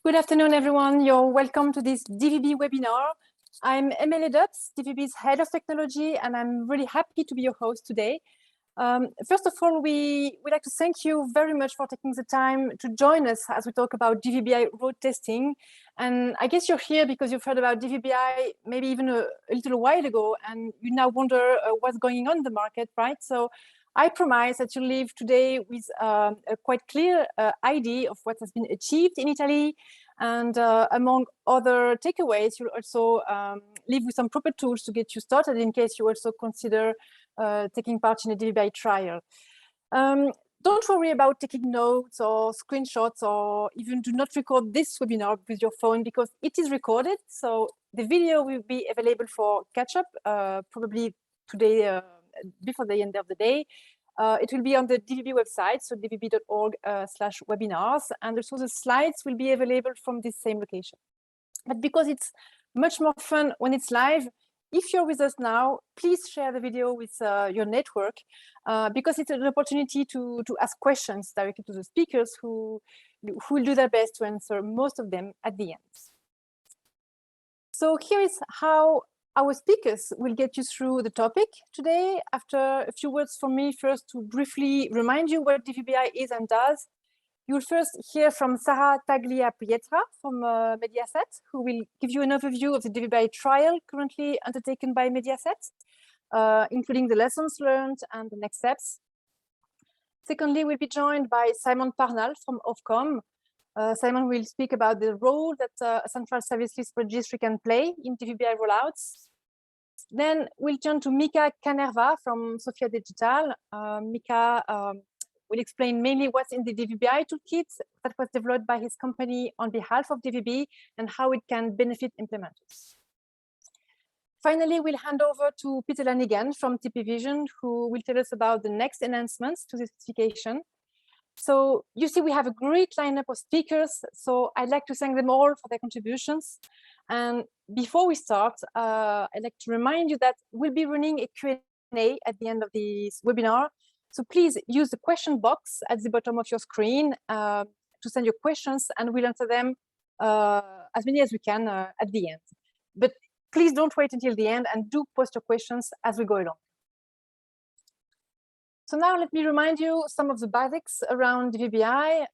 Good afternoon, everyone. You're welcome to this DVB webinar. I'm Emily Dubs, DVB's Head of Technology, and I'm really happy to be your host today. First of all, we'd like to thank you very much for taking the time to join us as we talk about DVBI road testing. And I guess you're here because you've heard about DVBI maybe even a little while ago, and you now wonder what's going on in the market, right? So I promise that you'll leave today with a quite clear idea of what has been achieved in Italy. And among other takeaways, you'll also leave with some proper tools to get you started in case you also consider taking part in a DVBI trial. Don't worry about taking notes or screenshots, or even do not record this webinar with your phone because it is recorded. So the video will be available for catch up probably today before the end of the day. It will be on the DVB website, so dvb.org/webinars, and also the slides will be available from this same location. But because it's much more fun when it's live, if you're with us now, please share the video with your network because it's an opportunity to ask questions directly to the speakers who will do their best to answer most of them at the end. So here is how our speakers will get you through the topic today. After a few words from me, first to briefly remind you what DVBI is and does. You'll first hear from Sara Tagliapietra from Mediaset, who will give you an overview of the DVBI trial currently undertaken by Mediaset, including the lessons learned and the next steps. Secondly, we'll be joined by Simon Parnall from Ofcom. Simon will speak about the role that a central service list registry can play in DVBI rollouts. Then we'll turn to Mika Kanerva from Sofia Digital. Mika will explain mainly what's in the DVBI toolkit that was developed by his company on behalf of DVB and how it can benefit implementers. Finally, we'll hand over to Peter Lanigan from TP Vision, who will tell us about the next enhancements to the specification. So you see, we have a great lineup of speakers, so I'd like to thank them all for their contributions. And before we start, I'd like to remind you that we'll be running a Q&A at the end of this webinar. So please use the question box at the bottom of your screen to send your questions, and we'll answer them as many as we can at the end. But please don't wait until the end and do post your questions as we go along. So now let me remind you some of the basics around DVBI.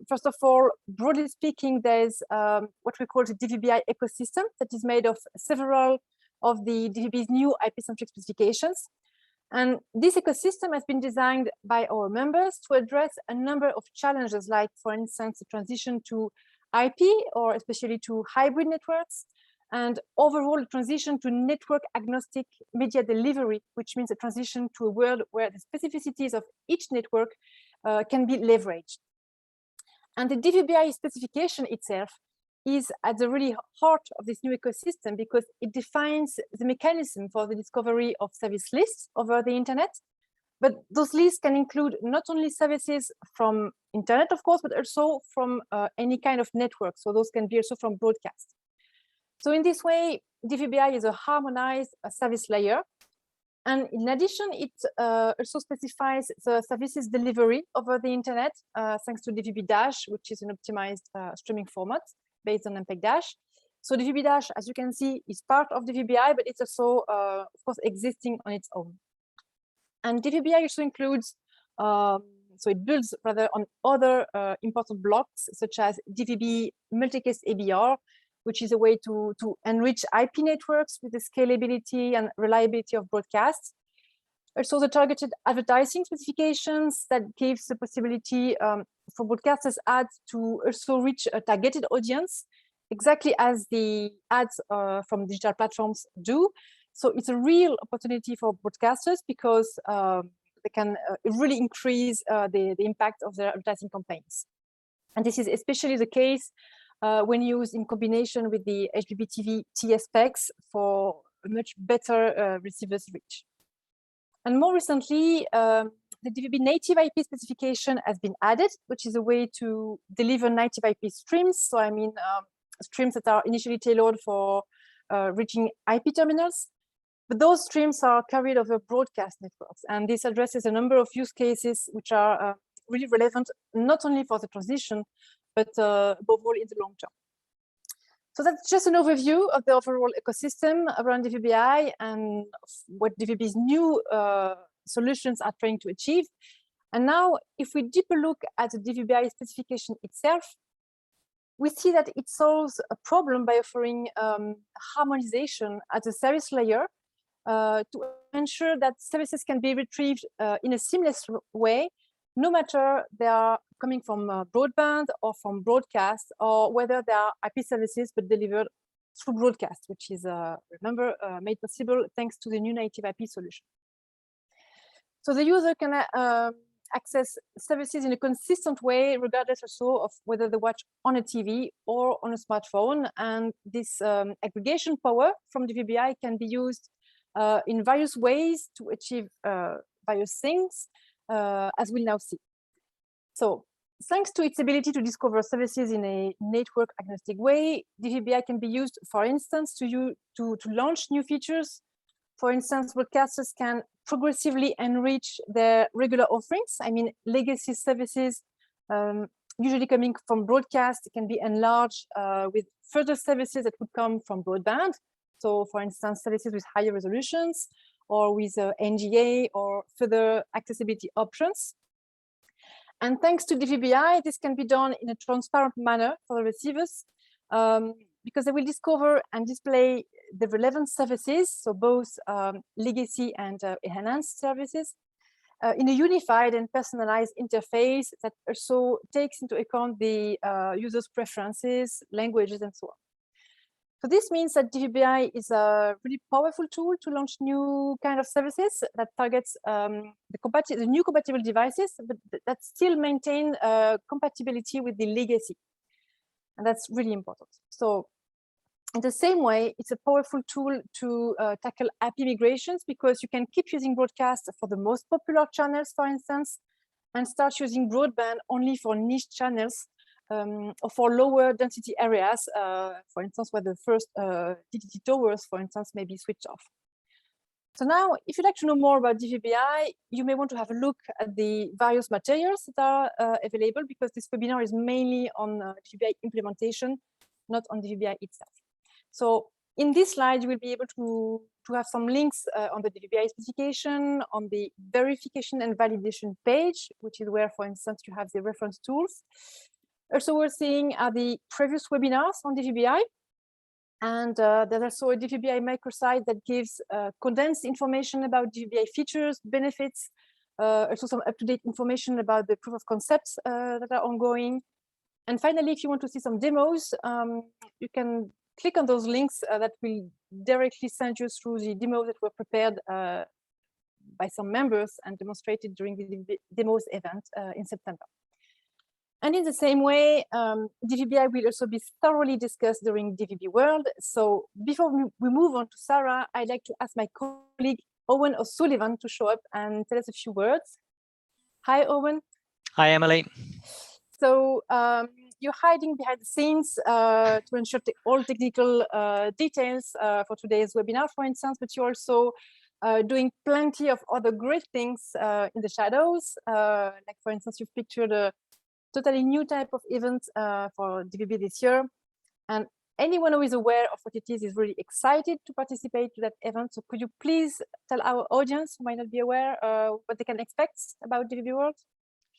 First of all, broadly speaking, there's what we call the DVBI ecosystem that is made of several of the DVB's new IP-centric specifications. And this ecosystem has been designed by our members to address a number of challenges, like, for instance, the transition to IP or especially to hybrid networks, and overall transition to network agnostic media delivery, which means a transition to a world where the specificities of each network can be leveraged. And the DVBI specification itself is at the really heart of this new ecosystem because it defines the mechanism for the discovery of service lists over the internet. But those lists can include not only services from internet, of course, but also from any kind of network. So those can be also from broadcast. So in this way, DVBI is a harmonized service layer. And in addition, it also specifies the services delivery over the internet, thanks to DVB-, which is an optimized streaming format based on MPEG-. So DVB-, as you can see, is part of DVBI, but it's also, of course, existing on its own. And DVBI also includes, so it builds rather on other important blocks, such as DVB multicast ABR, which is a way to enrich IP networks with the scalability and reliability of broadcasts. Also the targeted advertising specifications that gives the possibility for broadcasters ads to also reach a targeted audience, exactly as the ads from digital platforms do. So it's a real opportunity for broadcasters because they can really increase the impact of their advertising campaigns. And this is especially the case when used in combination with the HbbTV TS specs for a much better receivers reach. And more recently, the DVB native IP specification has been added, which is a way to deliver native IP streams. So I mean, streams that are initially tailored for reaching IP terminals, but those streams are carried over broadcast networks. And this addresses a number of use cases which are really relevant, not only for the transition, but above all in the long term. So that's just an overview of the overall ecosystem around DVB-I and what DVB's new solutions are trying to achieve. And now, if we deeper look at the DVB-I specification itself, we see that it solves a problem by offering harmonization at the service layer to ensure that services can be retrieved in a seamless way, no matter they are coming from broadband or from broadcast, or whether they are IP services but delivered through broadcast, which is, remember, made possible thanks to the new native IP solution. So the user can access services in a consistent way, regardless also of whether they watch on a TV or on a smartphone. And this aggregation power from DVB-I can be used in various ways to achieve various things, as we'll now see. So thanks to its ability to discover services in a network agnostic way, DVB-I can be used, for instance, to launch new features. For instance, broadcasters can progressively enrich their regular offerings. I mean, legacy services usually coming from broadcast can be enlarged with further services that would come from broadband. So, for instance, services with higher resolutions or with NGA or further accessibility options. And thanks to DVB-I, this can be done in a transparent manner for the receivers because they will discover and display the relevant services, so both legacy and enhanced services, in a unified and personalized interface that also takes into account the user's preferences, languages, and so on. So this means that DVB-I is a really powerful tool to launch new kind of services that targets the new compatible devices, but that still maintain compatibility with the legacy. And that's really important. So in the same way, it's a powerful tool to tackle IP migrations because you can keep using broadcast for the most popular channels, for instance, and start using broadband only for niche channels or for lower density areas, for instance, where the first DTT towers, for instance, may be switched off. So now, if you'd like to know more about DVB-I, you may want to have a look at the various materials that are available because this webinar is mainly on DVB-I implementation, not on DVB-I itself. So in this slide, you will be able to have some links on the DVB-I specification, on the verification and validation page, which is where, for instance, you have the reference tools. Also, we're seeing the previous webinars on DVB-I. And there's also a DVB-I microsite that gives condensed information about DVB-I features, benefits, also some up-to-date information about the proof of concepts that are ongoing. And finally, if you want to see some demos, you can click on those links that will directly send you through the demos that were prepared by some members and demonstrated during the demos event in September. And in the same way, DVB-I will also be thoroughly discussed during DVB World. So before we move on to Sara, I'd like to ask my colleague, Owen O'Sullivan, to show up and tell us a few words. Hi, Owen. Hi, Emily. So you're hiding behind the scenes to ensure all technical details for today's webinar, for instance, but you're also doing plenty of other great things in the shadows. Like, for instance, you've pictured a totally new type of event for DVB this year. And anyone who is aware of what it is really excited to participate to that event. So could you please tell our audience who might not be aware what they can expect about DVB World?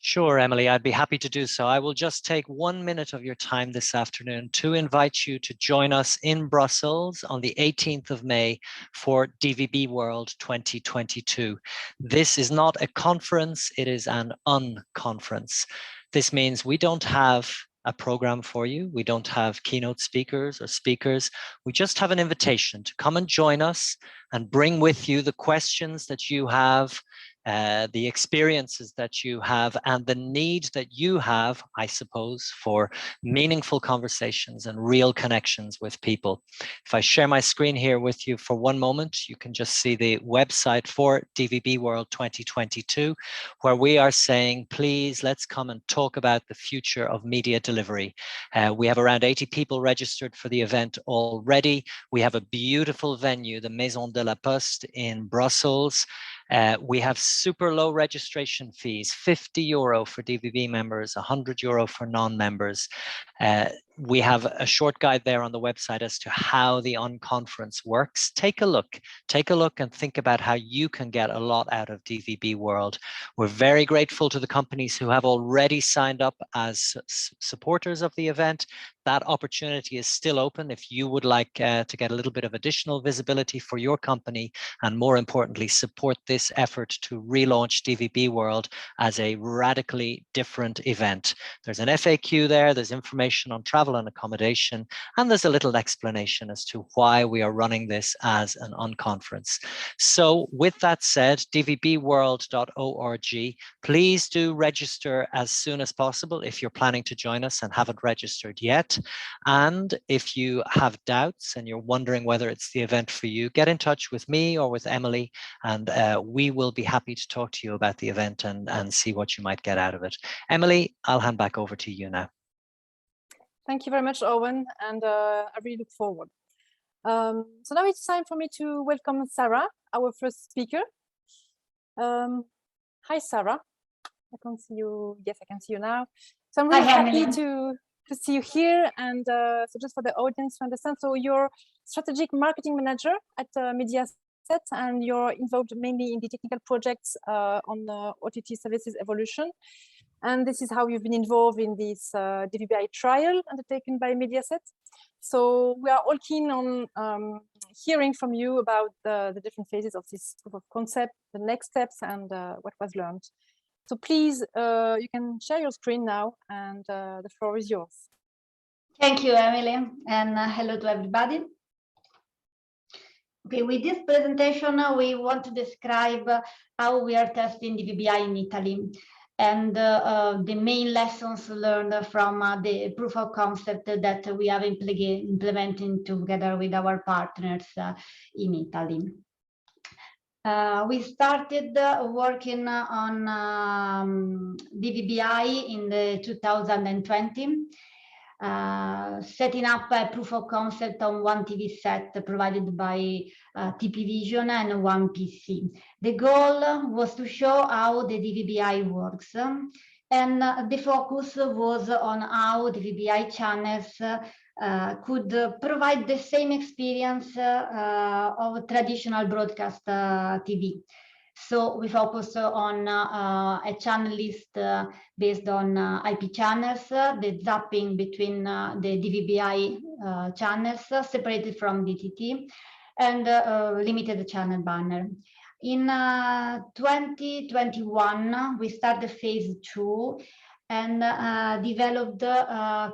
Sure, Emily, I'd be happy to do so. I will just take 1 minute of your time this afternoon to invite you to join us in Brussels on the 18th of May for DVB World 2022. This is not a conference, it is an unconference. This means we don't have a program for you. We don't have keynote speakers or speakers. We just have an invitation to come and join us and bring with you the questions that you have, the experiences that you have, and the need that you have, I suppose, for meaningful conversations and real connections with people. If I share my screen here with you for 1 moment, you can just see the website for DVB World 2022, where we are saying, please, let's come and talk about the future of media delivery. We have around 80 people registered for the event already. We have a beautiful venue, the Maison de la Poste in Brussels. We have super low registration fees, €50 for DVB members, €100 for non-members. We have a short guide there on the website as to how the unconference works. Take a look and think about how you can get a lot out of DVB World. We're very grateful to the companies who have already signed up as supporters of the event. That opportunity is still open if you would like to get a little bit of additional visibility for your company, and more importantly, support this effort to relaunch DVB World as a radically different event. There's an FAQ there, there's information on travel and accommodation, and there's a little explanation as to why we are running this as an unconference. So with that said, dvbworld.org, please do register as soon as possible if you're planning to join us and haven't registered yet. And if you have doubts and you're wondering whether it's the event for you, get in touch with me or with Emily, and we will be happy to talk to you about the event and see what you might get out of it. Emily, I'll hand back over to you now. Thank you very much, Owen, and I really look forward. So now it's time for me to welcome Sara, our first speaker. Hi, Sara. I can't see you. Yes, I can see you now. So I'm really happy to see you here. And so just for the audience to understand, so you're strategic marketing manager at Mediaset, and you're involved mainly in the technical projects on OTT services evolution. And this is how you've been involved in this DVBI trial undertaken by Mediaset. So we are all keen on hearing from you about the different phases of this proof of concept, the next steps, and what was learned. So please, you can share your screen now, and the floor is yours. Thank you, Emily, and hello to everybody. Okay, with this presentation, we want to describe how we are testing DVBI in Italy, and the main lessons learned from the proof of concept that we have implementing together with our partners in Italy. We started working on DVBI in the 2020, setting up a proof of concept on one TV set provided by TP Vision and one PC. The goal was to show how the DVBI works, and the focus was on how DVBI channels could provide the same experience of traditional broadcast TV. So we focus on a channel list based on IP channels, the zapping between the DVBI channels separated from DTT, and limited channel banner. In 2021, we started phase 2 and developed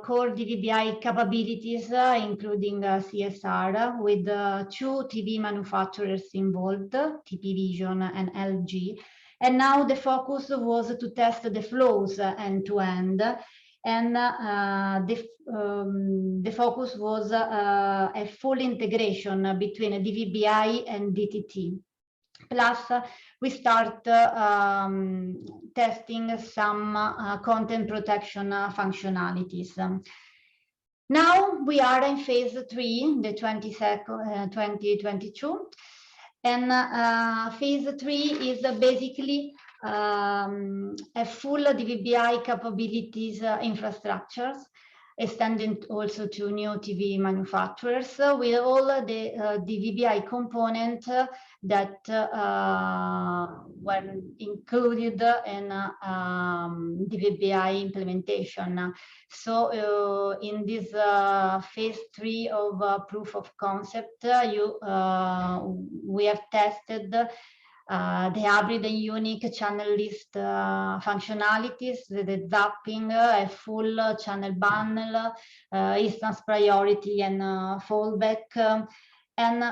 core DVBI capabilities, including CRSR, with 2 TV manufacturers involved, TP Vision and LG. And now the focus was to test the flows end-to-end, and the focus was a full integration between DVBI and DTT. Plus, we start testing some content protection functionalities. Now we are in phase 3, the 2022, and phase 3 is basically a full DVBI capabilities infrastructures, extending also to new TV manufacturers, with all the DVBI components that were included in DVBI implementation. So in this phase 3 of proof of concept, we have tested the hybrid and unique channel list functionalities, the zapping, a full channel bundle, instance priority and fallback, and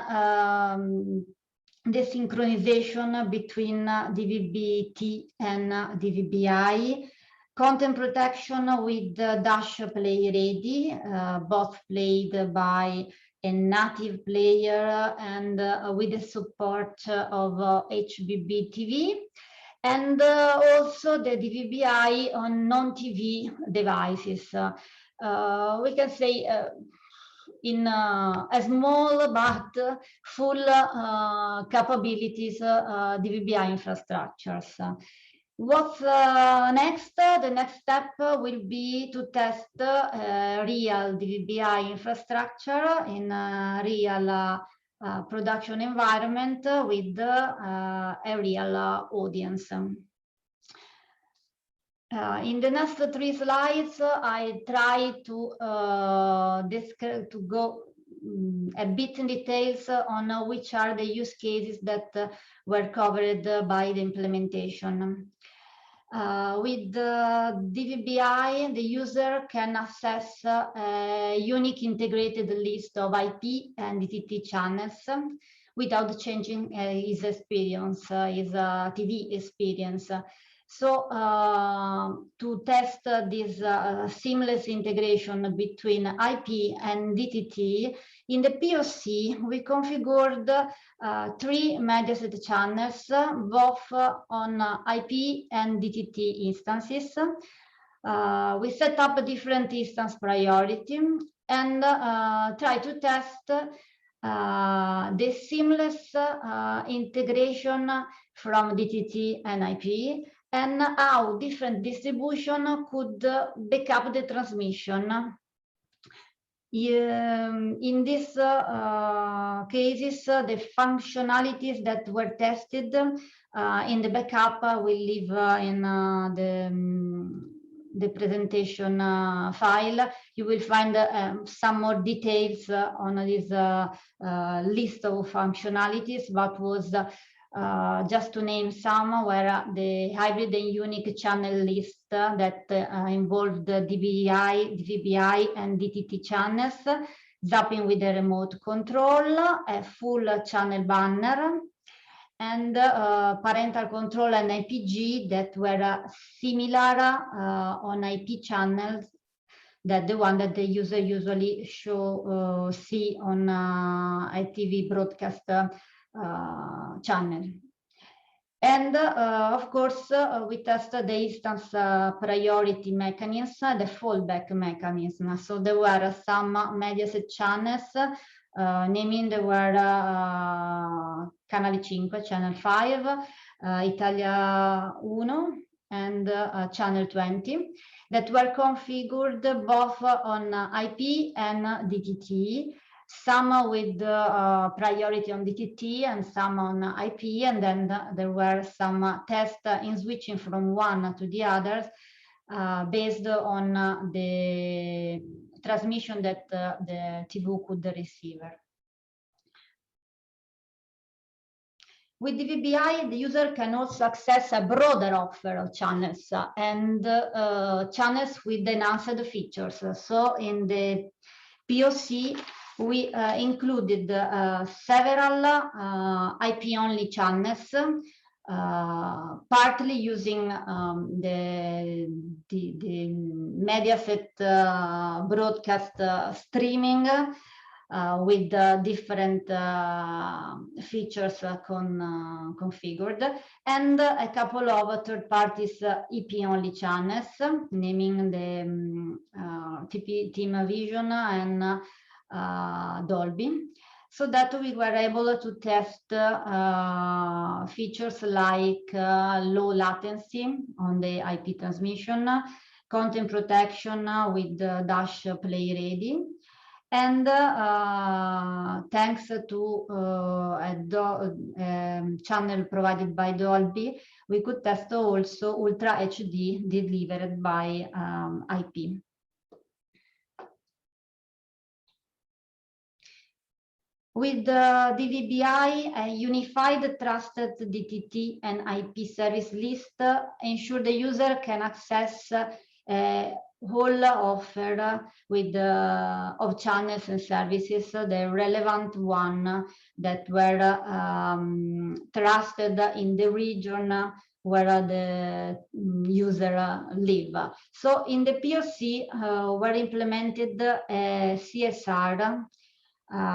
the synchronization between DVB-T and DVB-I, content protection with dash play ready, both played by a native player and with the support of HBB TV, and also the DVBI on non-TV devices. We can say in a small but full capabilities DVBI infrastructures. What's next? The next step will be to test real DVB-I infrastructure in a real production environment with a real audience. In the next 3 slides, I try to go a bit in details on which are the use cases that were covered by the implementation. With the DVB-I, the user can access a unique integrated list of IP and DTT channels without changing his experience, his TV experience. So to test this seamless integration between IP and DTT, in the POC, we configured 3 Mediaset channels, both on IP and DTT instances. We set up a different instance priority and try to test the seamless integration from DTT and IP, and how different distribution could back up the transmission. In these cases, the functionalities that were tested in the backup will live in the presentation file. You will find some more details on this list of functionalities, but was just to name some, where the hybrid and unique channel list that involved the DVB-I and DTT channels, zapping with a remote control, a full channel banner, and parental control and IPG that were similar on IP channels that the one that the user usually see on a TV broadcast channel. And of course, we tested the instance priority mechanism, the fallback mechanism. So there were some Mediaset channels, naming there were Canale 5, Channel 5, Italia 1, and Channel 20, that were configured both on IP and DTT. Some with priority on DTT and some on IP, and then there were some tests in switching from one to the others based on the transmission that the TV could receive. With DVB-I, the user can also access a broader offer of channels and channels with enhanced features. So in the POC, we included several IP-only channels, partly using the Mediaset broadcast streaming with different features configured, and a couple of third parties EP-only channels, naming the Team Vision and Dolby, so that we were able to test features like low latency on the IP transmission, content protection with Dash Play Ready, and thanks to a channel provided by Dolby, we could test also Ultra HD delivered by IP. With DVB-I, a unified trusted DTT and IP service list ensure the user can access a whole offer with of channels and services, the relevant one that were trusted in the region where the user live. So in the POC were implemented a CRSR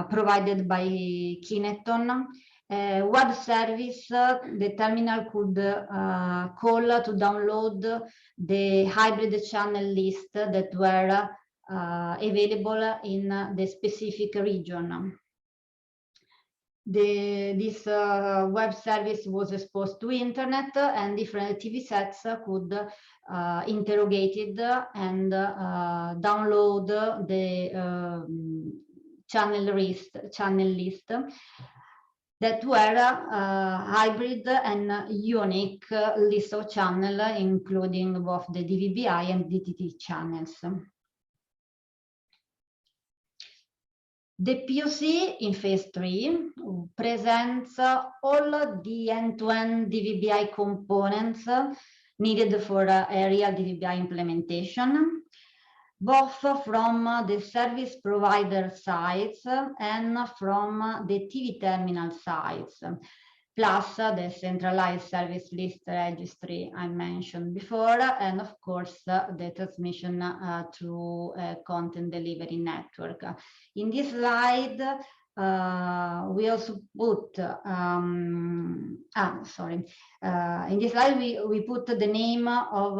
provided by Kineton, web service. The terminal could call to download the hybrid channel list that were available in the specific region. this web service was exposed to internet, and different TV sets could interrogate it and download the channel list that were hybrid and unique list of channels, including both the DVB-I and DTT channels. The POC in phase 3 presents all the end-to-end DVB-I components needed for a real DVB-I implementation, both from the service provider sides and from the TV terminal sides, plus the centralized service list registry I mentioned before, and of course the transmission through a content delivery network. In this slide, we also put, in this slide we put the name of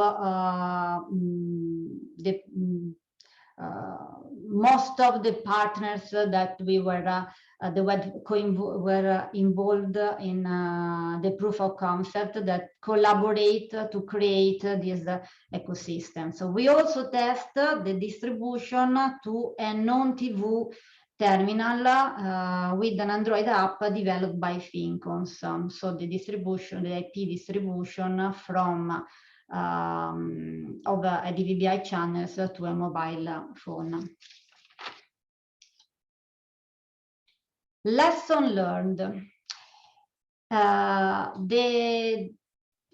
most of the partners that we were were involved in the proof of concept that collaborate to create this ecosystem. So we also test the distribution to a non-TV terminal with an Android app developed by Fincons. So the distribution, the IP distribution from of a DVB-I channels to a mobile phone. Lesson learned.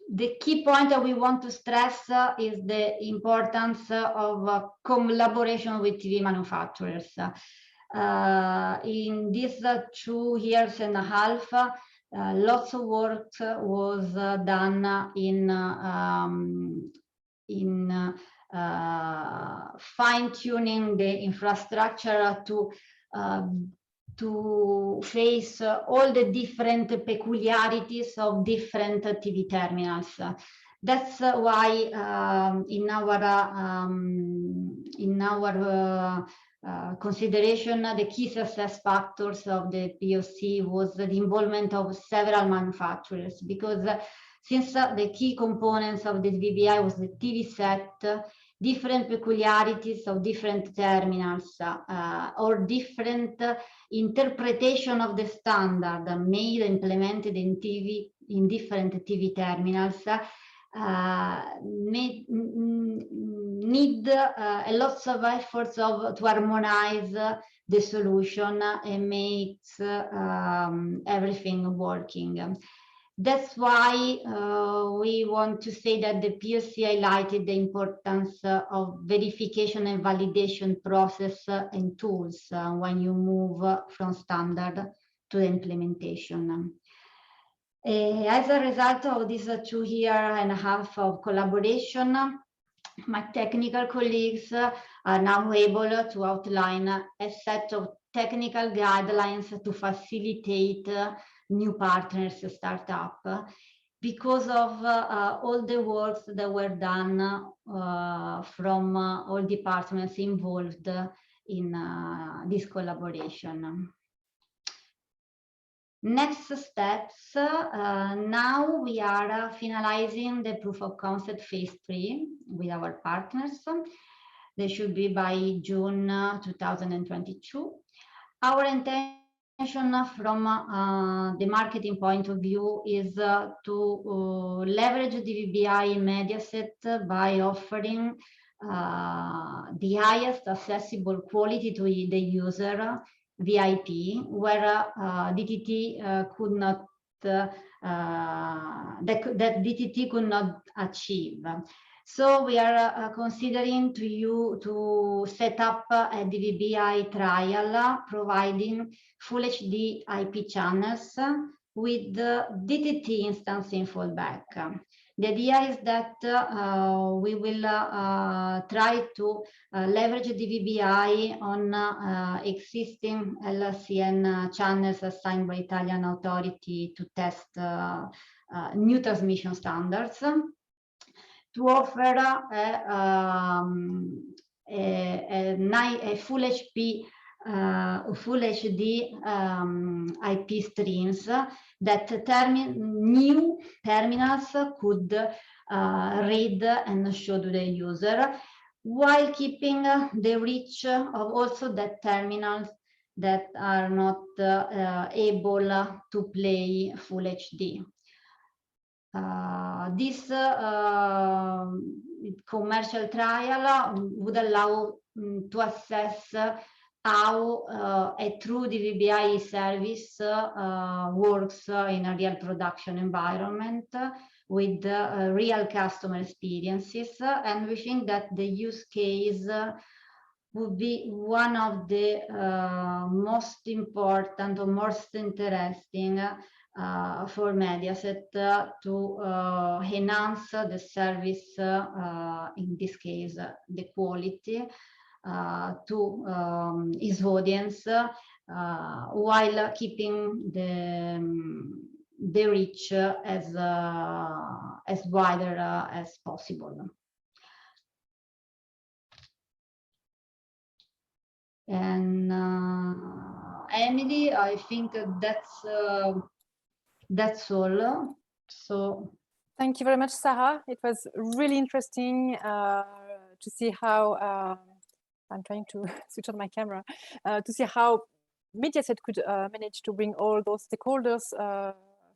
The key point that we want to stress is the importance of collaboration with TV manufacturers. In these 2.5 years, lots of work was done in fine-tuning the infrastructure to face all the different peculiarities of different TV terminals. That's why in our consideration, the key success factors of the POC was the involvement of several manufacturers, because since the key components of the DVB-I was the TV set, different peculiarities of different terminals or different interpretation of the standard made and implemented in different TV terminals need a lot of efforts to harmonize the solution and makes everything working. That's why we want to say that the POC highlighted the importance of verification and validation process and tools when you move from standard to the implementation. As a result of this 2.5 years of collaboration, my technical colleagues are now able to outline a set of technical guidelines to facilitate new partners startup, because of all the works that were done from all departments involved in this collaboration. Next steps, now we are finalizing the proof of concept phase 3 with our partners. They should be by June 2022. Our intention from the marketing point of view is to leverage DVB-I Mediaset by offering the highest accessible quality to the user VIP, where DTT could not that DTT could not achieve. So we are considering to set up a DVB-I trial providing full HD IP channels with the DTT instance in fallback. The idea is that we will try to leverage DVB-I on existing LCN channels assigned by Italian authority to test new transmission standards, to offer a full HP full HD IP streams that new terminals could read and show to the user, while keeping the reach of also that terminals that are not able to play full HD. This commercial trial would allow to assess how a true DVB-I service works in a real production environment with real customer experiences, and we think that the use case would be one of the most important or most interesting for Mediaset to enhance the service, in this case, the quality to his audience, while keeping the reach as wider as possible. And Emily, I think that's all. So thank you very much, Sara. It was really interesting to see how I'm trying to switch on my camera to see how Mediaset could manage to bring all those stakeholders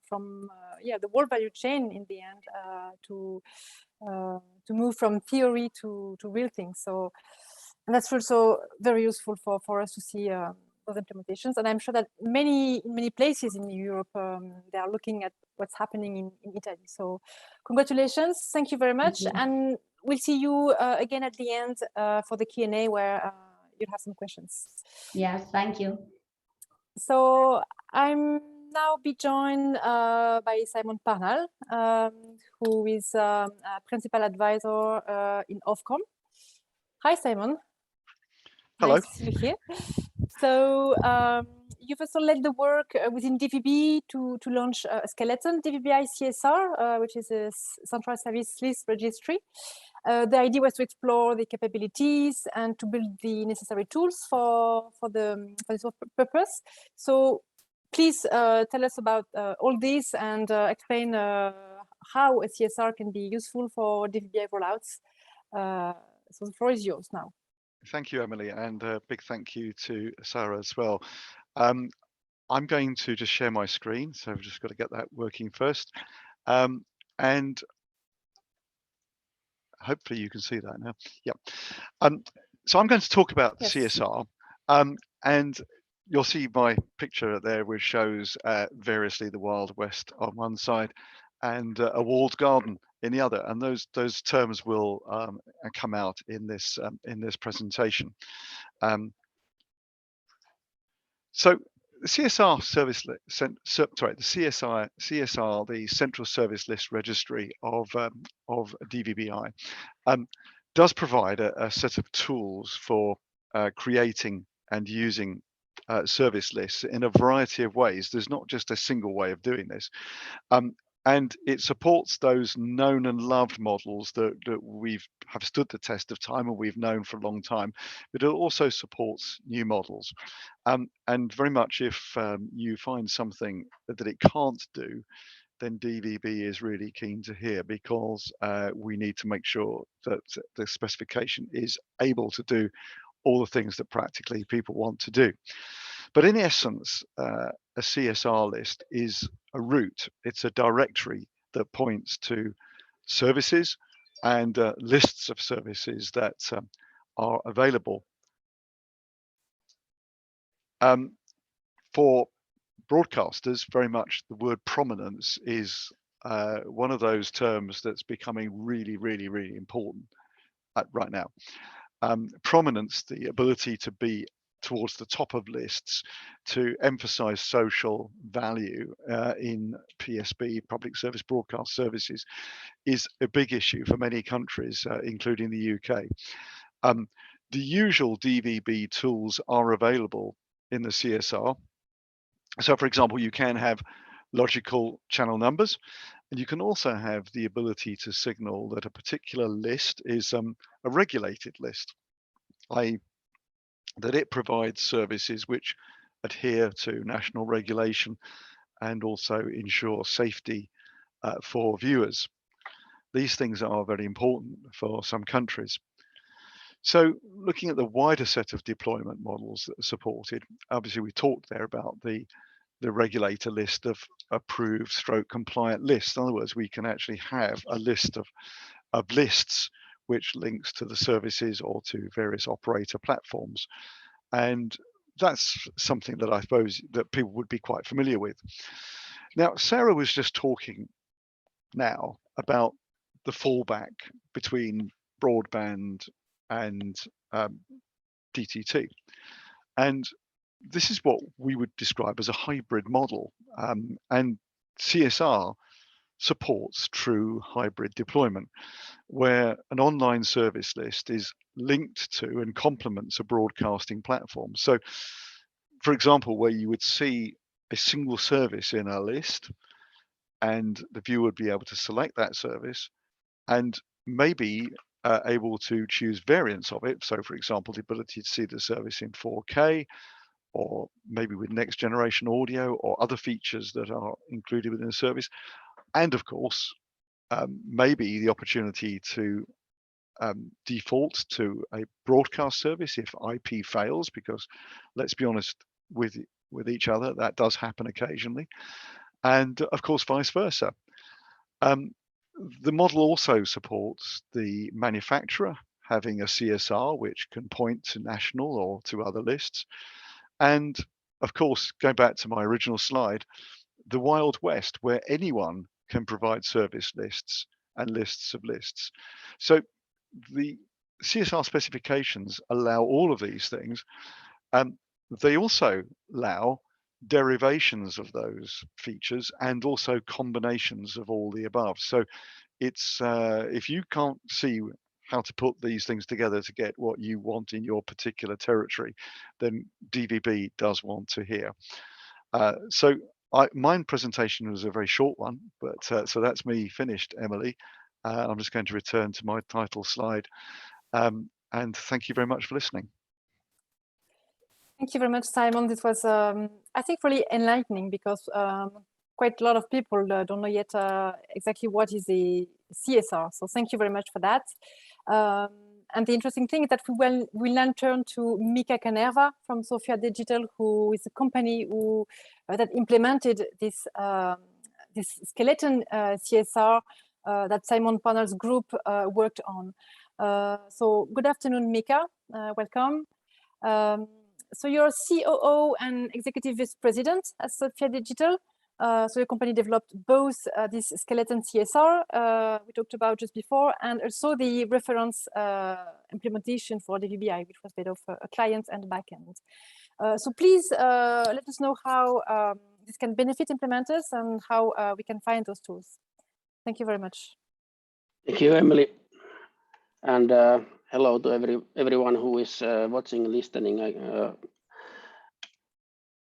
from the whole value chain in the end to move from theory to real things. So, and that's also very useful for us to see those implementations. And I'm sure that in many places in Europe, they are looking at what's happening in Italy. So congratulations, thank you very much. And we'll see you again at the end for the Q&A where you'll have some questions. Yes, thank you. So I'm now be joined by Simon Parnall, who is a principal advisor in Ofcom. Hi, Simon. Hello. Nice to see you here. So you've also led the work within DVB to launch a skeleton DVBI CSR, which is a central service list registry. The idea was to explore the capabilities and to build the necessary tools for this purpose. So please tell us about all this and explain how a CSR can be useful for DVBI rollouts. So the floor is yours now. Thank you, Emily, and a big thank you to Sara as well. I'm going to just share my screen, so I've just got to get that working first. And hopefully you can see that now. Yeah. So I'm going to talk about the CSR, and you'll see my picture there, which shows variously the Wild West on one side and a walled garden in the other, and those terms will come out in this presentation. So the CSR service, CSR, the Central Service List Registry of DVBI, does provide a set of tools for creating and using service lists in a variety of ways. There's not just a single way of doing this. And it supports those known and loved models that have stood the test of time and we've known for a long time, but it also supports new models. And very much if you find something that it can't do, then DVB is really keen to hear, because we need to make sure that the specification is able to do all the things that practically people want to do. But in essence, a CSR list is a route. It's a directory that points to services and lists of services that are available. For broadcasters, very much the word prominence is one of those terms that's becoming really, really, really important right now. Prominence, the ability to be towards the top of lists, to emphasize social value in PSB, public service broadcast services, is a big issue for many countries, including the UK. The usual DVB tools are available in the CSR. So for example, you can have logical channel numbers, and you can also have the ability to signal that a particular list is a regulated list, that it provides services which adhere to national regulation and also ensure safety for viewers. These things are very important for some countries. So looking at the wider set of deployment models that are supported, obviously we talked there about the regulator list of approved stroke compliant lists. In other words, we can actually have a list of lists which links to the services or to various operator platforms. And that's something that I suppose that people would be quite familiar with. Now, Sarah was just talking now about the fallback between broadband and DTT. And this is what we would describe as a hybrid model. And CSR supports true hybrid deployment, where an online service list is linked to and complements a broadcasting platform. So, for example, where you would see a single service in a list, and the viewer would be able to select that service and maybe able to choose variants of it. So, for example, the ability to see the service in 4K, or maybe with next generation audio or other features that are included within the service. And of course, maybe the opportunity to default to a broadcast service if IP fails, because let's be honest with each other, that does happen occasionally. And of course, vice versa. The model also supports the manufacturer having a CSR which can point to national or to other lists. And of course, going back to my original slide, the Wild West, where anyone can provide service lists and lists of lists. So the CSR specifications allow all of these things. They also allow derivations of those features and also combinations of all the above. So it's if you can't see how to put these things together to get what you want in your particular territory, then DVB does want to hear. So my presentation was a very short one, but so that's me finished, Emily. I'm just going to return to my title slide. And thank you very much for listening. Thank you very much, Simon. This was, I think, really enlightening, because quite a lot of people don't know yet exactly what is a CSR. So thank you very much for that. And the interesting thing is that we will now turn to Mika Kanerva from Sofia Digital, who is a company who that implemented this this skeleton CSR that Simon Parnall's group worked on. So good afternoon, Mika. Welcome. So you're COO and Executive Vice President at Sofia Digital. So your company developed both this skeleton CSR we talked about just before, and also the reference implementation for DVBI, which was made of a client and backend. So please let us know how this can benefit implementers and how we can find those tools. Thank you very much. Thank you, Emily. And hello to everyone who is watching and listening.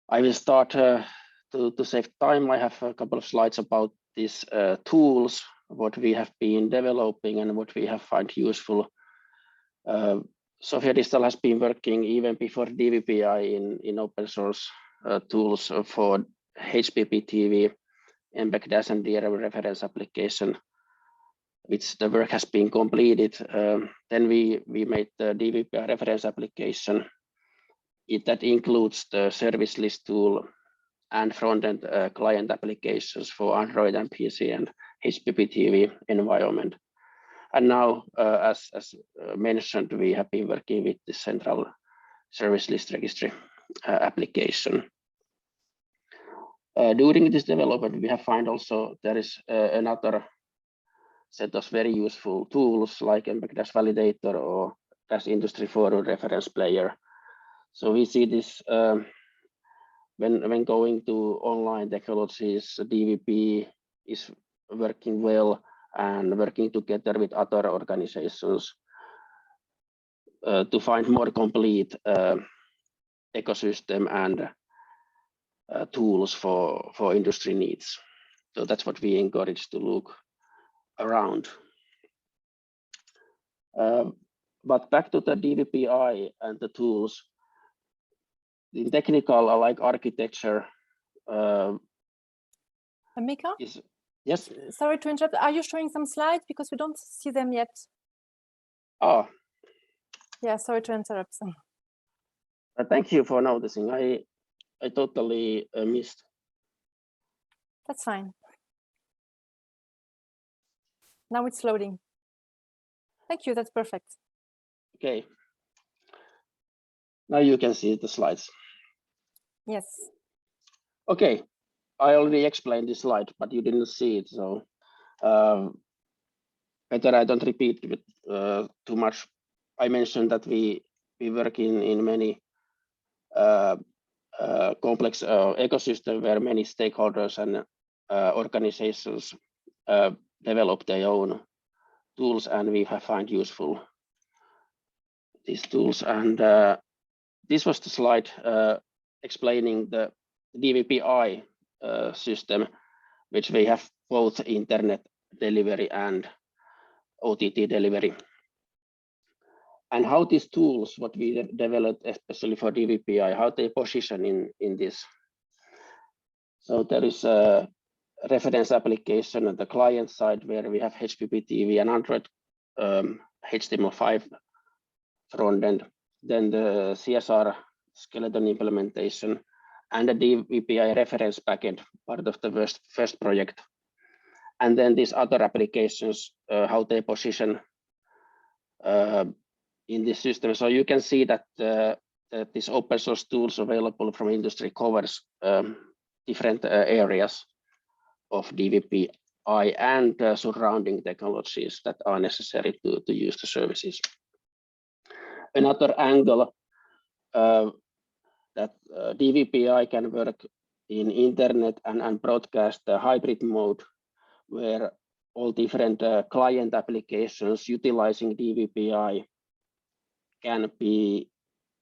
I will start to save time. I have a couple of slides about these tools, what we have been developing and what we have found useful. Sofia Digital has been working even before DVBI in open source tools for HPP TV, MBEC-DAS and DRM reference application, which the work has been completed. Then we made the DVBI reference application. That includes the service list tool and front-end client applications for Android and PC and HPP TV environment. And now, as mentioned, we have been working with the central service list registry application. During this development, we have found also there is another set of very useful tools like MBEC-DAS validator or DAS industry forum reference player. So we see this when going to online technologies, DVB is working well and working together with other organizations to find more complete ecosystem and tools for industry needs. So that's what we encourage to look around. But back to the DVBI and the tools. in technical like architecture Mika? Yes. Sorry to interrupt. Are you showing some slides because we don't see them yet? Oh. Yeah, sorry to interrupt. Thank you for noticing. I totally missed. That's fine. Now it's loading. Thank you. That's perfect. Okay. Now you can see the slides. Yes. Okay. I already explained this slide, but you didn't see it, so better I don't repeat it too much. I mentioned that we work in many complex ecosystem where many stakeholders and organizations develop their own tools, and we have found useful these tools. And this was the slide explaining the DVB-I system, which we have both internet delivery and OTT delivery. And how these tools, what we developed especially for DVBI, how they position in this. So there is a reference application on the client side where we have HPPTV and Android HTML5 front end, then the CRSR skeleton implementation, and the DVBI reference backend, part of the first project. And then these other applications, how they position in this system. So you can see that these open source tools available from industry covers different areas of DVBI and surrounding technologies that are necessary to use the services. Another angle that DVBI can work in internet and broadcast hybrid mode, where all different client applications utilizing DVBI can be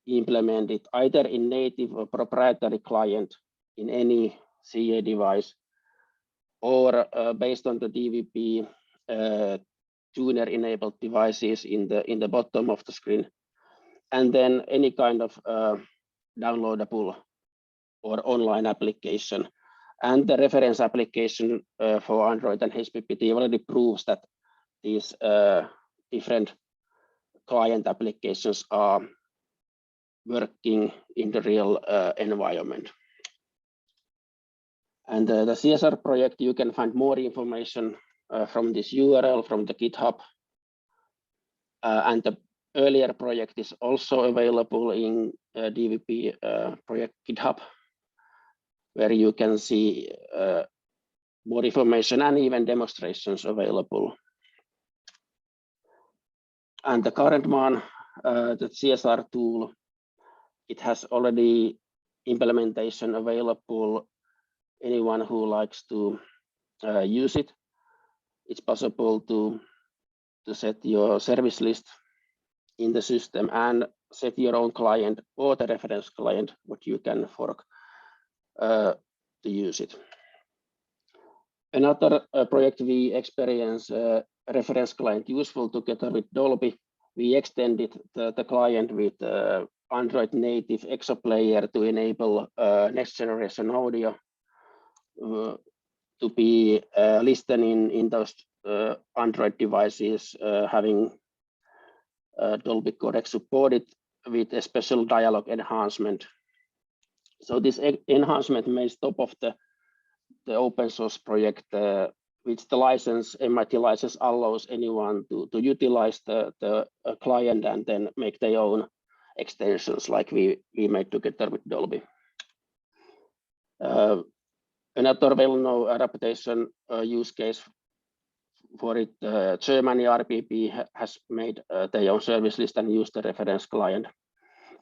implemented either in native or proprietary client in any CA device, or based on the DVB tuner enabled devices in the bottom of the screen, and then any kind of downloadable or online application. And the reference application for Android and HPPT already proves that these different client applications are working in the real environment. And the CSR project, you can find more information from this URL from the GitHub. And the earlier project is also available in DVB project GitHub, where you can see more information and even demonstrations available. And the current one, the CSR tool, it has already implementation available. Anyone who likes to use it, it's possible to set your service list in the system and set your own client or the reference client, what you can fork to use it. Another project we experience reference client useful together with Dolby. We extended the client with Android native EXO player to enable next generation audio to be listening in those Android devices having Dolby codec supported with a special dialogue enhancement. So this enhancement made top of the open source project, which the license, MIT license, allows anyone to utilize the client and then make their own extensions like we made together with Dolby. Another well-known adaptation use case for it, Germany RBB has made their own service list and used the reference client.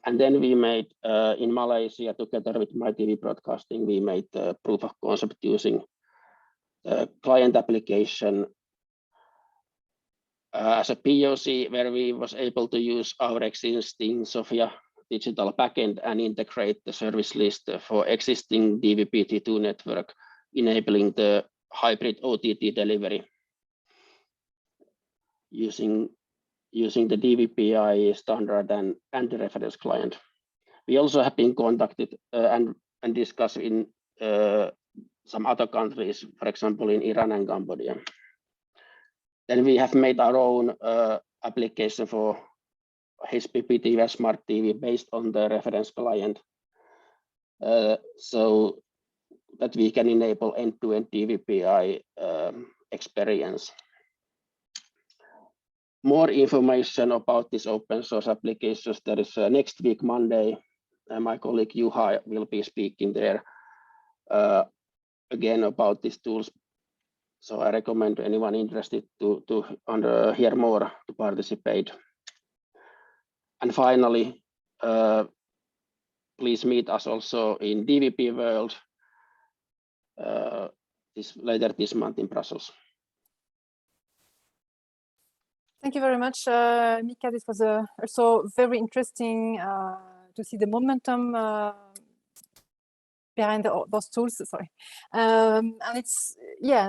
And then we made in Malaysia together with MyTV Broadcasting, we made proof of concept using client application as a POC, where we was able to use our existing Sofia Digital backend and integrate the service list for existing DVB-T2 network, enabling the hybrid OTT delivery using the DVBI standard and the reference client. We also have been contacted and discussed in some other countries, for example, in Iran and Cambodia. Then we have made our own application for HPP TV Smart TV based on the reference client, so that we can enable end-to-end DVBI experience. More information about this open source applications, there is next week, Monday, my colleague Juha will be speaking there again about these tools. So I recommend anyone interested to hear more to participate. And finally, please meet us also in DVB World later this month in Brussels. Thank you very much, Mika. This was also very interesting to see the momentum behind those tools. Sorry, and it's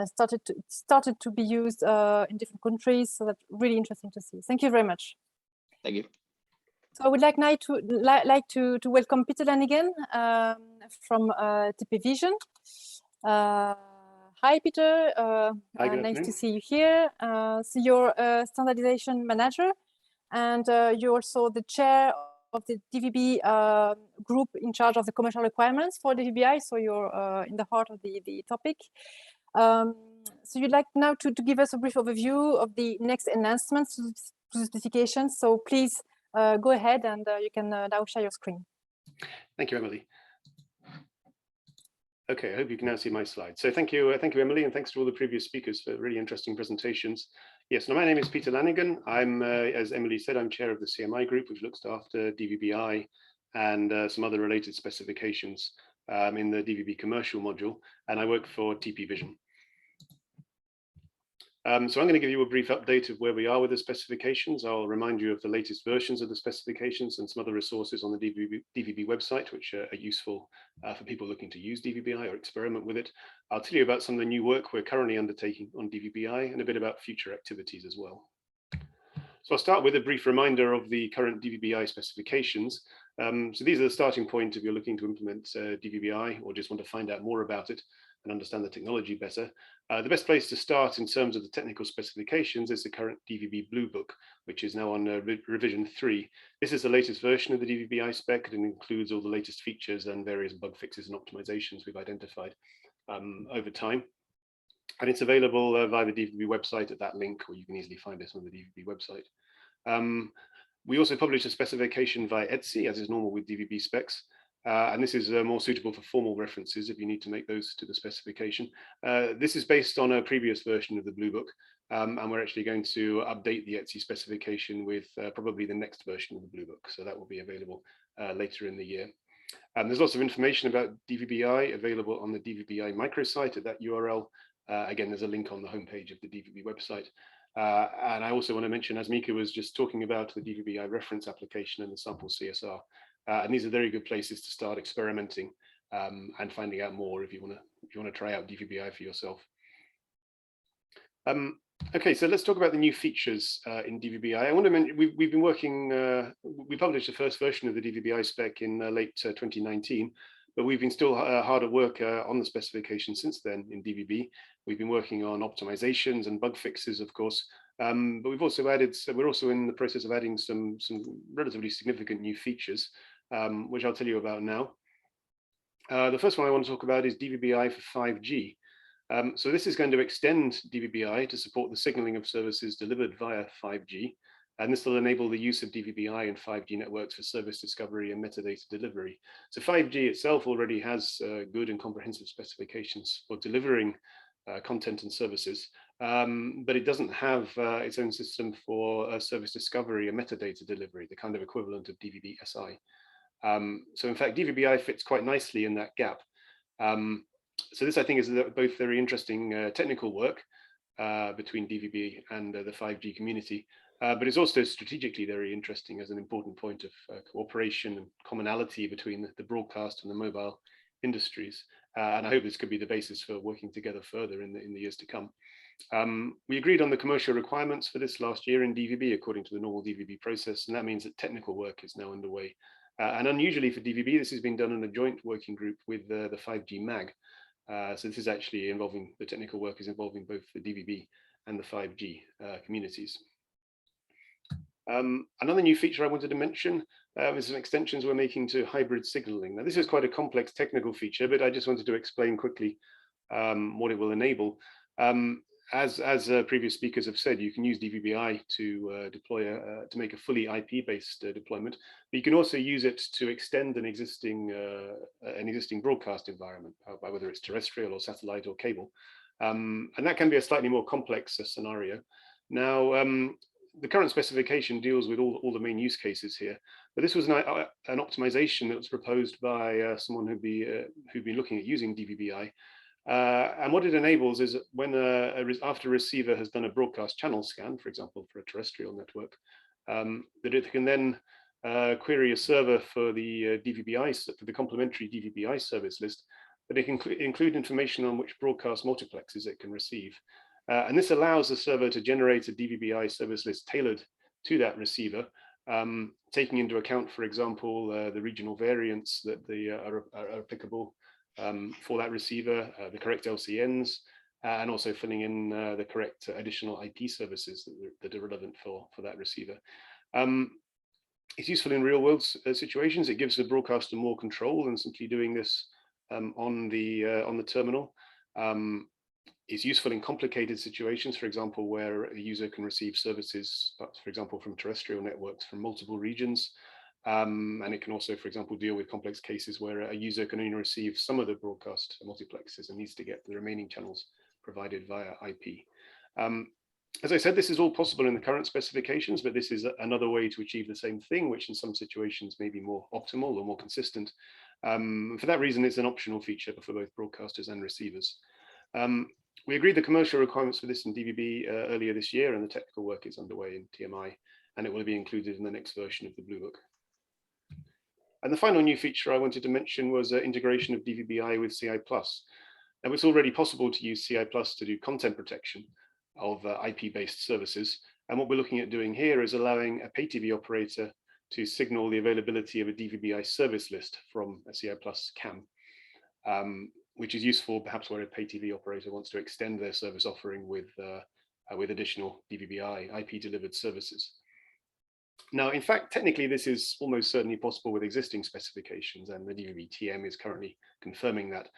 started to be used in different countries. So that's really interesting to see. Thank you very much. Thank you. So I would like now to welcome Peter Lanigan from DVB Vision. Hi, Peter. Hi, nice to see you here. So you're a standardization manager, and you're also the chair of the DVB group in charge of the commercial requirements for DVBI. So you're in the heart of the topic. So you'd like now to give us a brief overview of the next enhancements to the specifications. So please go ahead, and you can now share your screen. Thank you, Emily. Okay, I hope you can now see my slide. So thank you, Emily, and thanks to all the previous speakers for really interesting presentations. Yes, now my name is Peter Lanigan. I'm, as Emily said, I'm chair of the CMI group, which looks after DVBI and some other related specifications in the DVB commercial module, and I work for TP Vision. So I'm going to give you a brief update of where we are with the specifications. I'll remind you of the latest versions of the specifications and some other resources on the DVB website, which are useful for people looking to use DVBI or experiment with it. I'll tell you about some of the new work we're currently undertaking on DVBI and a bit about future activities as well. So I'll start with a brief reminder of the current DVBI specifications. So these are the starting point if you're looking to implement DVBI or just want to find out more about it and understand the technology better. The best place to start in terms of the technical specifications is the current DVB Blue Book, which is now on revision 3. This is the latest version of the DVBI spec and includes all the latest features and various bug fixes and optimizations we've identified over time. And it's available via the DVB website at that link, or you can easily find this on the DVB website. We also publish a specification via Etsy, as is normal with DVB specs. And this is more suitable for formal references if you need to make those to the specification. This is based on a previous version of the Blue Book, and we're actually going to update the Etsy specification with probably the next version of the Blue Book. So that will be available later in the year. There's lots of information about DVBI available on the DVBI microsite at that URL. Again, there's a link on the homepage of the DVB website. And I also want to mention, as Mika was just talking about, the DVBI reference application and the sample CSR. And these are very good places to start experimenting and finding out more if you want to try out DVBI for yourself. Okay, so let's talk about the new features in DVBI. I want to mention we've been working. We published the first version of the DVBI spec in late 2019, but we've been still hard at work on the specification since then in DVB. We've been working on optimizations and bug fixes, of course. But we've also added. So we're also in the process of adding some relatively significant new features, which I'll tell you about now. The first one I want to talk about is DVBI for 5G. So this is going to extend DVBI to support the signaling of services delivered via 5G. And this will enable the use of DVBI and 5G networks for service discovery and metadata delivery. So 5G itself already has good and comprehensive specifications for delivering content and services, but it doesn't have its own system for service discovery and metadata delivery, the kind of equivalent of DVB-SI. So in fact, DVBI fits quite nicely in that gap. So this, I think, is both very interesting technical work between DVB and the 5G community, but it's also strategically very interesting as an important point of cooperation and commonality between the broadcast and the mobile industries. And I hope this could be the basis for working together further in the years to come. We agreed on the commercial requirements for this last year in DVB according to the normal DVB process, and that means that technical work is now underway And unusually for DVB, this has been done in a joint working group with the 5G MAG. So this is actually involving, the technical work is involving both the DVB and the 5G communities. Another new feature I wanted to mention is some extensions we're making to hybrid signaling. Now, this is quite a complex technical feature, but I just wanted to explain quickly what it will enable. As previous speakers have said, you can use DVB-I to deploy to make a fully IP-based deployment, but you can also use it to extend an existing broadcast environment, by whether it's terrestrial or satellite or cable, and that can be a slightly more complex scenario. Now, the current specification deals with all the main use cases here, but this was an optimization that was proposed by someone who'd been looking at using DVB-I. And what it enables is that when after a receiver has done a broadcast channel scan, for example, for a terrestrial network, that it can then query a server for the DVB-I, for the complementary DVB-I service list, but it can include information on which broadcast multiplexes it can receive. And this allows the server to generate a DVB-I service list tailored to that receiver, taking into account, for example, the regional variants that are applicable for that receiver, the correct LCNs, and also filling in the correct additional IP services that are relevant for that receiver. It's useful in real world situations. It gives the broadcaster more control than simply doing this on the terminal. It's useful in complicated situations, for example, where a user can receive services, for example, from terrestrial networks from multiple regions. And it can also, for example, deal with complex cases where a user can only receive some of the broadcast multiplexes and needs to get the remaining channels provided via IP. As I said, this is all possible in the current specifications, but this is another way to achieve the same thing, which in some situations may be more optimal or more consistent. For that reason, it's an optional feature for both broadcasters and receivers. We agreed the commercial requirements for this in DVB earlier this year, and the technical work is underway in TMI, and it will be included in the next version of the Blue Book. And the final new feature I wanted to mention was integration of DVB-I with CI+. Now, it's already possible to use CI+ to do content protection of IP-based services. And what we're looking at doing here is allowing a pay TV operator to signal the availability of a DVB-I service list from a CI+ CAM, which is useful perhaps where a pay TV operator wants to extend their service offering with additional DVB-I IP-delivered services. Now, in fact, technically, this is almost certainly possible with existing specifications, and the DVB TM is currently confirming that.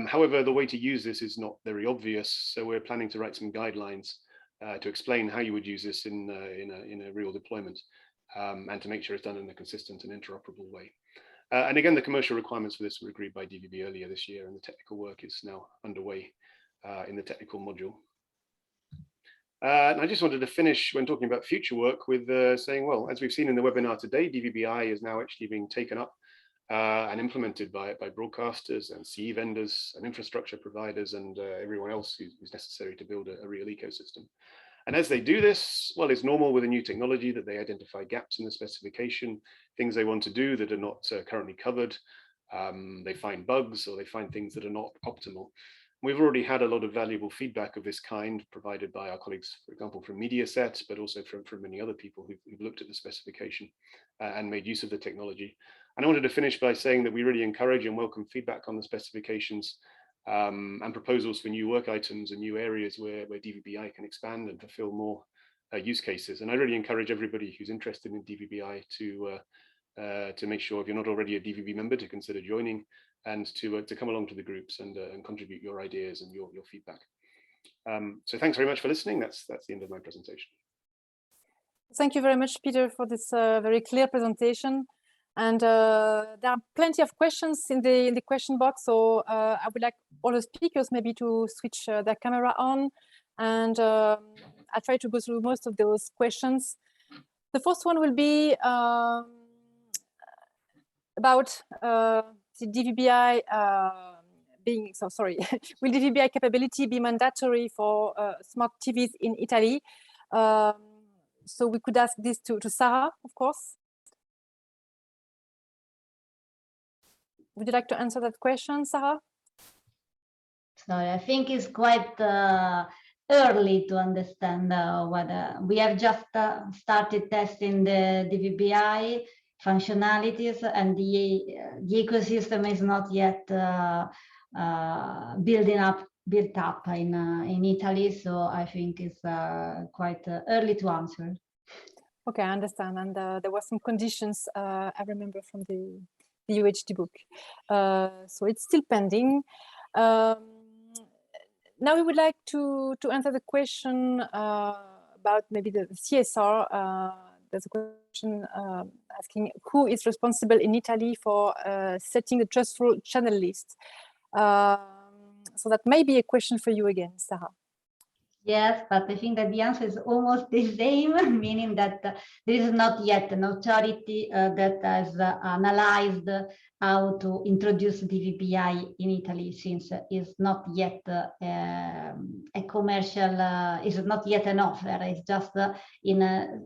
However, the way to use this is not very obvious, so we're planning to write some guidelines to explain how you would use this in a real deployment, and to make sure it's done in a consistent and interoperable way. And again, the commercial requirements for this were agreed by DVB earlier this year, and the technical work is now underway in the technical module. And I just wanted to finish when talking about future work with saying, well, as we've seen in the webinar today, DVB-I is now actually being taken up and implemented by broadcasters and CE vendors and infrastructure providers and everyone else who's necessary to build a real ecosystem. And as they do this, well, it's normal with a new technology that they identify gaps in the specification, things they want to do that are not currently covered. They find bugs or they find things that are not optimal. We've already had a lot of valuable feedback of this kind provided by our colleagues, for example, from Mediaset, but also from many other people who've looked at the specification and made use of the technology. And I wanted to finish by saying that we really encourage and welcome feedback on the specifications and proposals for new work items and new areas where DVB-I can expand and fulfill more use cases. And I really encourage everybody who's interested in DVB-I to make sure, if you're not already a DVB member, to consider joining and to come along to the groups and contribute your ideas and your feedback. So thanks very much for listening. That's the end of my presentation. Thank you very much, Peter, for this very clear presentation. And there are plenty of questions in the question box, so I would like all the speakers maybe to switch their camera on, and I'll try to go through most of those questions. The first one will be about the DVB-I being, so sorry, will DVB-I capability be mandatory for smart TVs in Italy? So we could ask this to Sara, of course. Would you like to answer that question, Sara? Sorry, I think it's quite early to understand whether we have just started testing the DVB-I. functionalities, and the ecosystem is not yet built up in Italy. So I think it's quite early to answer. Okay, I understand. And there were some conditions I remember from the UHD book. So it's still pending. Now we would like to answer the question about maybe the CSR. There's a question asking who is responsible in Italy for setting the trustful channel list. So that may be a question for you again, Sara. Yes, but I think that the answer is almost the same, meaning that there is not yet an authority that has analyzed how to introduce DVBI in Italy, since it's not yet a commercial, is not yet an offer. It's just in a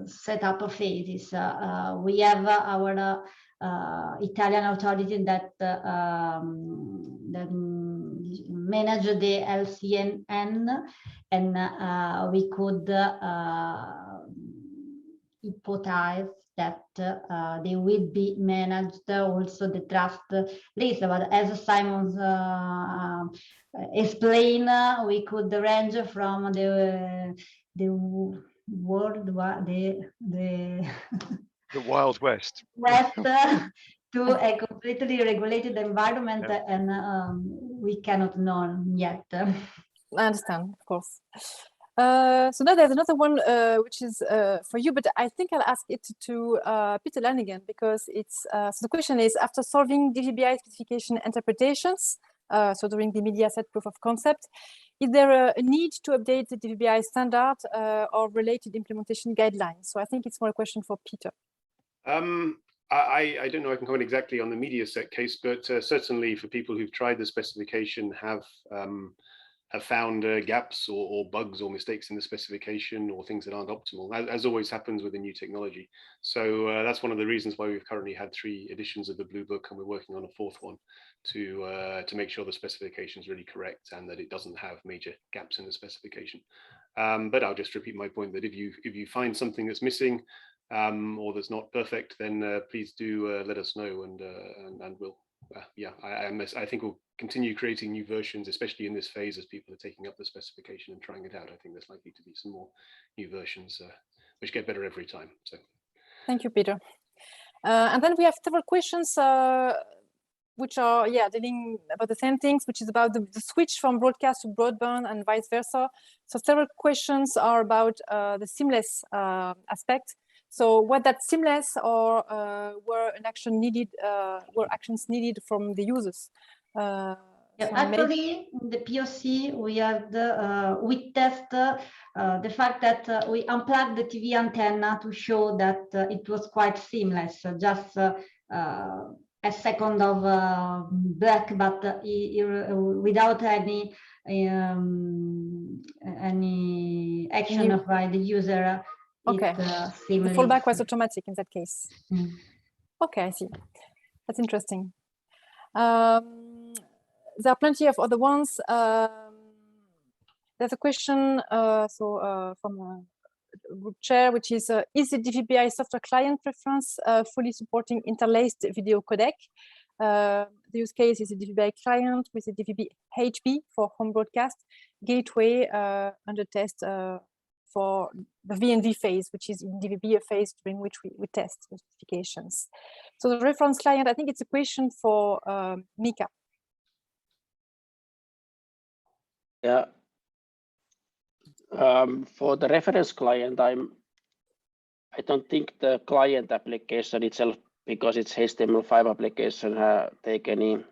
setup phases. We have our Italian authority that manage the LCNN, and we could hypothesize that they will be managed also the trust list. But as Simon explained, we could range from the Wild West. To a completely regulated environment, yeah. And we cannot know yet. I understand, of course. So now there's another one which is for you, but I think I'll ask it to Peter Lanigan, because it's so the question is, after solving DVBI specification interpretations, so during the Mediaset proof of concept, is there a need to update the DVBI standard or related implementation guidelines? So I think it's more a question for Peter. I don't know if I can comment exactly on the Mediaset case, but certainly for people who've tried the specification have found gaps or bugs or mistakes in the specification or things that aren't optimal, as always happens with the new technology. So that's one of the reasons why we've currently had 3 editions of the Blue Book, and we're working on a 4th one to make sure the specification is really correct and that it doesn't have major gaps in the specification. But I'll just repeat my point that if you find something that's missing, or that's not perfect, then please do let us know, and we'll I think we'll continue creating new versions, especially in this phase as people are taking up the specification and trying it out. I think there's likely to be some more new versions which get better every time. So thank you, Peter. And then we have several questions which are dealing about the same things, which is about the switch from broadcast to broadband and vice versa. So several questions are about the seamless aspect. So what that seamless, or were actions needed from the users? Actually, in the POC, we had we test the fact that we unplugged the TV antenna to show that it was quite seamless, just a second of black, but without any action by the user. Okay, the fallback was automatic in that case. Mm. Okay, I see. That's interesting. There are plenty of other ones. There's a question from a group chair, which is the DVBI software client preference fully supporting interlaced video codec? The use case is a DVBI client with a DVB HB for home broadcast, gateway under test for the VNV phase, which is in DVB a phase during which we test specifications. So the reference client, I think it's a question for Mika. Yeah. For the reference client, I don't think the client application itself, because it's HTML5 application, take any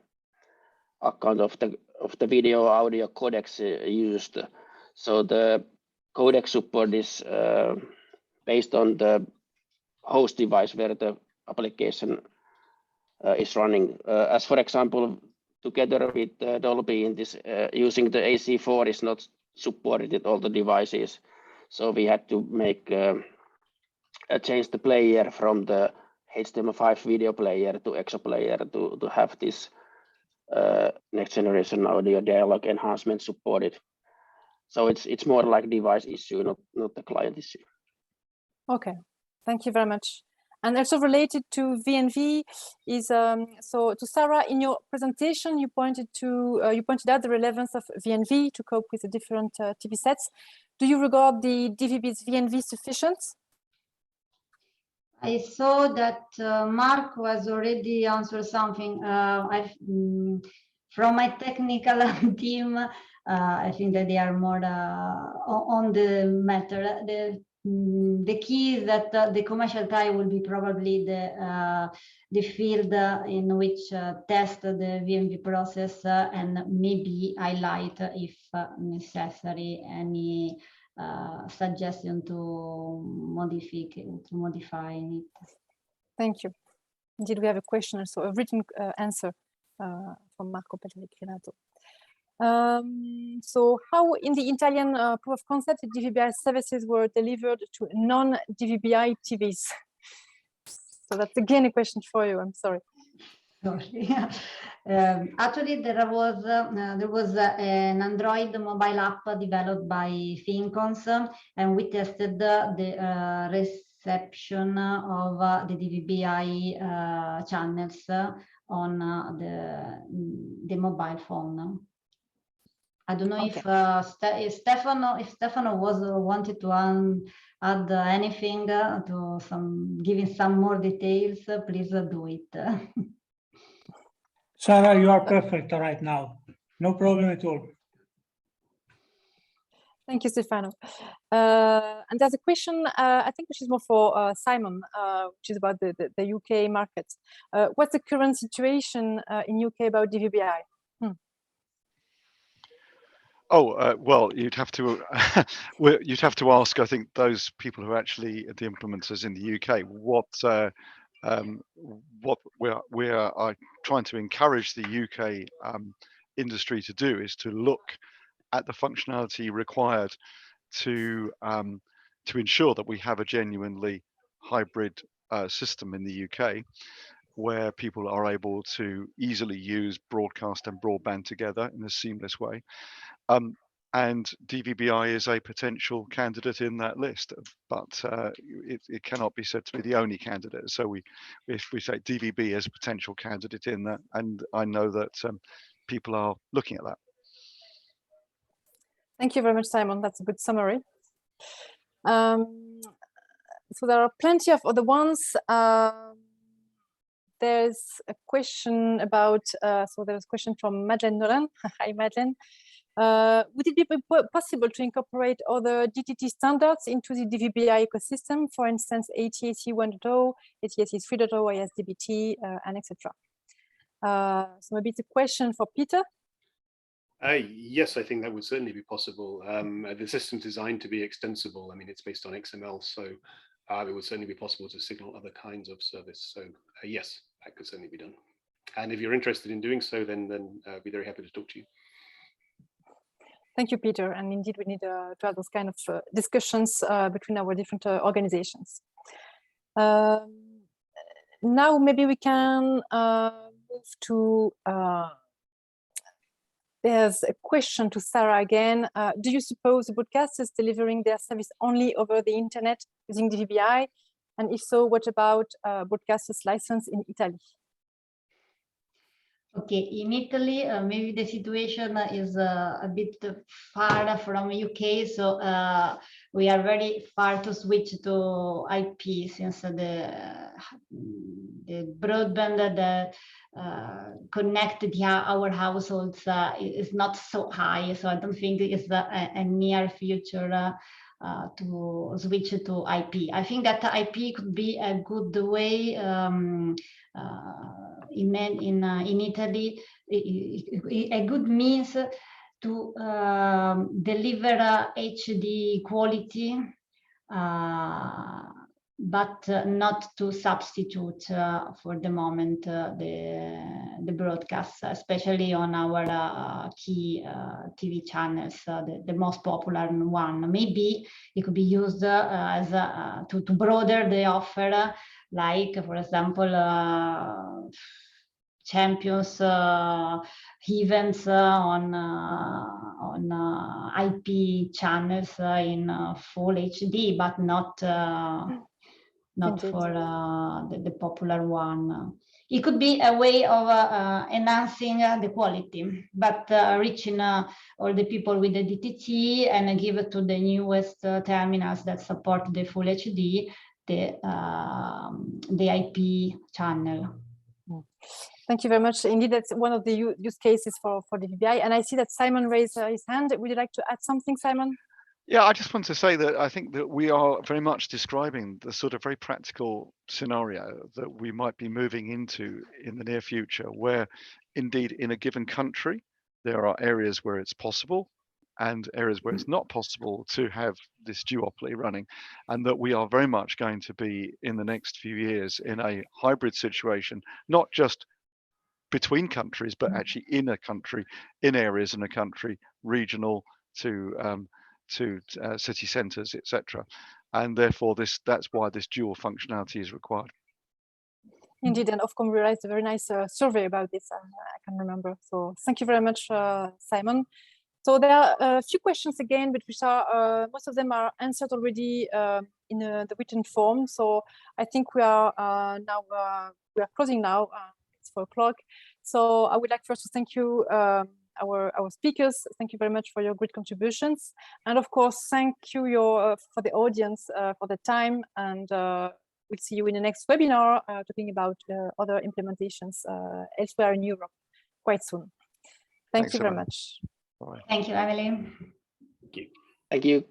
account of the video audio codecs used. So the codec support is based on the host device where the application is running. As for example, together with Dolby in this, using the AC4 is not supported at all the devices. So we had to make change the player from the HTML5 video player to EXO player to have this next generation audio dialogue enhancement supported. So it's more like device issue, not the client issue. Okay, thank you very much. And also related to VNV is so to Sara, in your presentation you pointed out the relevance of VNV to cope with the different TV sets. Do you regard the DVB's VNV sufficient? I saw that Mark was already answered something. From my technical team, I think that they are more on the matter. The key is that the commercial tie will be probably the field in which test the VNV process and maybe highlight, if necessary, any suggestion to modify it. Thank you. Indeed, we have a question, so a written answer from Marco Pellegrinato. So how in the Italian proof of concept the DVBI services were delivered to non-DVBI TVs? So that's again a question for you, I'm sorry. Actually, there was an Android mobile app developed by Fincons, and we tested the reception of the DVBI channels on the mobile phone. I don't know if Stefano wanted to add anything to giving some more details. Please do it. Sara, you are perfect right now. No problem at all. Thank you, Stefano. And there's a question, I think, which is more for Simon, which is about the UK market. What's the current situation in UK about DVBI? Well, you'd have to ask, I think, those people who are actually the implementers in the UK what we are trying to encourage the UK industry to do is to look at the functionality required to ensure that we have a genuinely hybrid system in the UK, where people are able to easily use broadcast and broadband together in a seamless way. And DVBI is a potential candidate in that list, but it cannot be said to be the only candidate. So if we say DVB as a potential candidate in that, and I know that people are looking at that. Thank you very much, Simon. That's a good summary. So there are plenty of other ones. There's a question about, so there's a question from Madeleine Nolan. Hi, Madeleine. Would it be possible to incorporate other DTT standards into the DVBI ecosystem, for instance, ATAC 1.0, ATAC 3.0, ISDBT, and etc.? So maybe it's a question for Peter. Yes, I think that would certainly be possible. The system's designed to be extensible. I mean, it's based on XML, so it would certainly be possible to signal other kinds of service. So yes, that could certainly be done. And if you're interested in doing so, then I'd be very happy to talk to you. Thank you, Peter. And indeed, we need to have those kind of discussions between our different organizations. Now, maybe we can move to, there's a question to Sara again. Do you suppose the broadcasters delivering their service only over the internet using DVBI? And if so, what about broadcasters licensed in Italy? Okay, in Italy, maybe the situation is a bit far from UK, so we are very far to switch to IP, since the broadband that connected our households is not so high. So I don't think it's a near future to switch to IP. I think that IP could be a good way in Italy, a good means to deliver HD quality, but not to substitute for the moment the broadcasts, especially on our key TV channels, the most popular one. Maybe it could be used as to broaden the offer, like, for example, Champions events on IP channels in full HD, but not not Indeed. for the popular one. It could be a way of enhancing the quality, but reaching all the people with the DTT and give it to the newest terminals that support the full HD, the IP channel. Thank you very much. Indeed, that's one of the use cases for DVBI. And I see that Simon raised his hand. Would you like to add something, Simon? Yeah, I just want to say that I think that we are very much describing the sort of very practical scenario that we might be moving into in the near future, where indeed in a given country, there are areas where it's possible and areas where it's not possible to have this duopoly running, and that we are very much going to be in the next few years in a hybrid situation, not just between countries, but actually in a country, in areas in a country, regional to city centres, etc. And therefore, that's why this dual functionality is required. Indeed, and Ofcom realized a very nice survey about this. I can remember. So thank you very much, Simon. So there are a few questions again, but which are most of them are answered already in the written form. So I think we are now we are closing now. It's 4 o'clock. So I would like first to thank you, our speakers. Thank you very much for your great contributions, and of course, thank you for the audience for the time. And we'll see you in the next webinar talking about other implementations elsewhere in Europe quite soon. Thank you very much. Bye. Thank you, Emily. Thank you. Thank you.